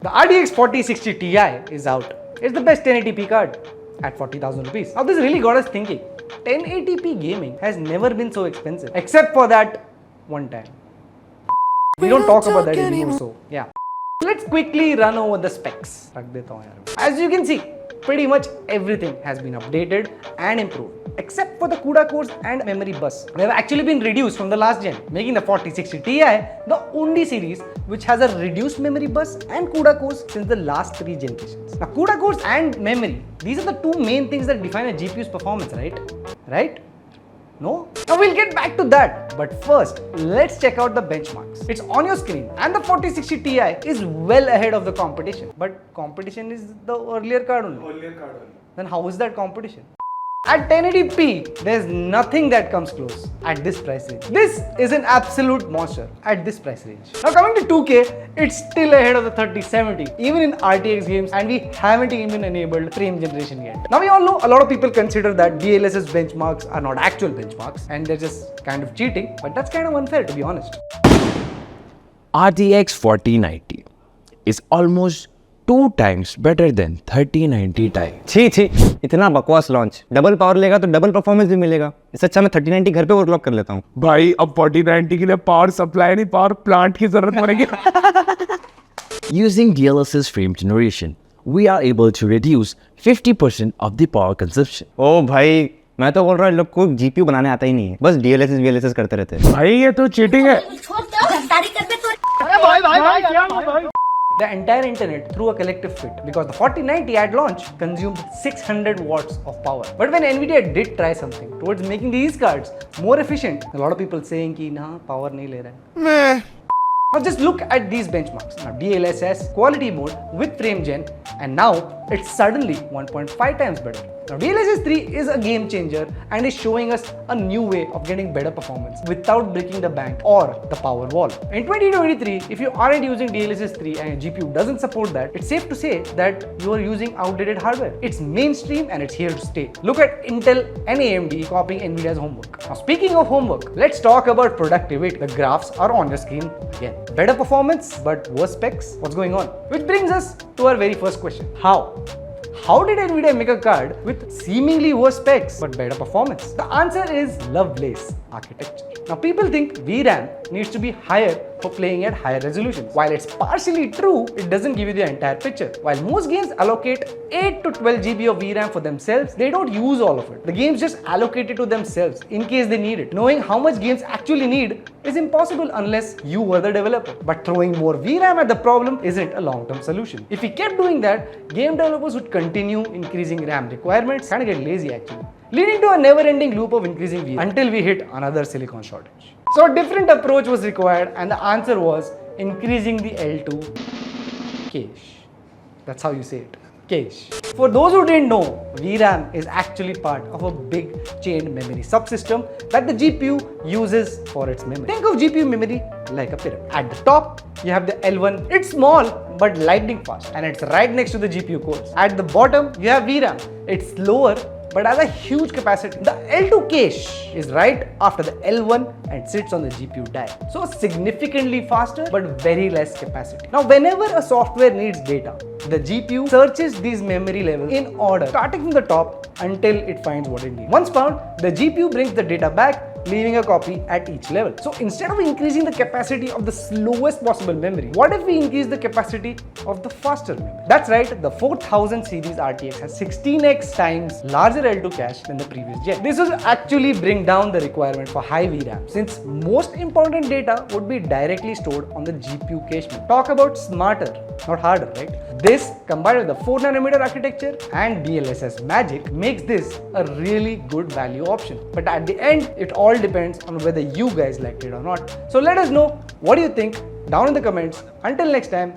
The RTX 4060 Ti is out. It's the best 1080p card at 40,000 rupees. Now this really got us thinking. 1080p gaming has never been so expensive, except for that one time. We don't talk about that anymore, so yeah. Let's quickly run over the specs. As you can see, pretty much everything has been updated and improved, except for the CUDA cores and memory bus. They have actually been reduced from the last gen, making the 4060 Ti the only series which has a reduced memory bus and CUDA cores since the last 3 generations. Now CUDA cores and memory, these are the two main things that define a GPU's performance, right? No? Now we'll get back to that, but first let's check out the benchmarks. It's on your screen and the 4060 Ti is well ahead of the competition. But competition is the earlier card only. Then how is that competition? At 1080p, there's nothing that comes close at this price range. This is an absolute monster at this price range. Now coming to 2K, it's still ahead of the 3070, even in RTX games, and we haven't even enabled frame generation yet. Now we all know a lot of people consider that DLSS benchmarks are not actual benchmarks and they're just kind of cheating, but that's kind of unfair to be honest. RTX 4090 is almost 2 times better than 3090 Ti. छी इतना बकवास launch. Double power लेगा तो double performance भी मिलेगा। इससे अच्छा मैं 3090 घर पे ओवरक्लॉक कर लेता हूँ। भाई अब 4090 के लिए पावर सप्लाई नहीं, पावर प्लांट की जरूरत पड़ेगी। Using DLSS frame generation, we are able to reduce 50% of the power consumption. ओ भाई, मैं तो बोल रहा हूँ लोग को जीपीयू बनाने आता ही नहीं है, बस DLSS करते रहते हैं। भाई ये तो चीटिंग है। The entire internet threw a collective fit because the 4090 at launch consumed 600 watts of power. But when Nvidia did try something towards making these cards more efficient, a lot of people saying कि ना power नहीं ले रहा है. Now just look at these benchmarks. Now DLSS, quality mode with frame gen, and now it's suddenly 1.5 times better. Now DLSS 3 is a game changer and is showing us a new way of getting better performance without breaking the bank or the power wall. In 2023, if you aren't using DLSS 3 and your GPU doesn't support that, it's safe to say that you are using outdated hardware. It's mainstream and it's here to stay. Look at Intel and AMD copying Nvidia's homework. Now speaking of homework, let's talk about productivity. The graphs are on your screen again. Better performance but worse specs? What's going on? Which brings us to our very first question. How did Nvidia make a card with seemingly worse specs but better performance? The answer is Lovelace architecture. Now people think VRAM needs to be higher for playing at higher resolutions. While it's partially true, it doesn't give you the entire picture. While most games allocate 8 to 12 GB of VRAM for themselves, they don't use all of it. The games just allocate it to themselves in case they need it. Knowing how much games actually need is impossible unless you were the developer. But throwing more VRAM at the problem isn't a long-term solution. If we kept doing that, game developers would continue increasing RAM requirements and get lazy actually, leading to a never-ending loop of increasing VRAM until we hit another silicon shortage. So a different approach was required and the answer was increasing the L2 cache. That's how you say it, cache. For those who didn't know, VRAM is actually part of a big chained memory subsystem that the GPU uses for its memory. Think of GPU memory like a pyramid. At the top, you have the L1. It's small but lightning fast and it's right next to the GPU cores. At the bottom, you have VRAM. It's lower but has a huge capacity. The L2 cache is right after the L1 and sits on the GPU die. So significantly faster but very less capacity. Now whenever a software needs data, the GPU searches these memory levels in order, starting from the top until it finds what it needs. Once found, the GPU brings the data back, leaving a copy at each level. So instead of increasing the capacity of the slowest possible memory, what if we increase the capacity of the faster memory? That's right, the 4000 series RTX has 16x times larger L2 cache than the previous gen. This will actually bring down the requirement for high VRAM since most important data would be directly stored on the GPU cache. Talk about smarter, not harder, right? This combined with the 4nm architecture and DLSS magic makes this a really good value option. But at the end, it all depends on whether you guys liked it or not. So let us know what do you think down in the comments. Until next time,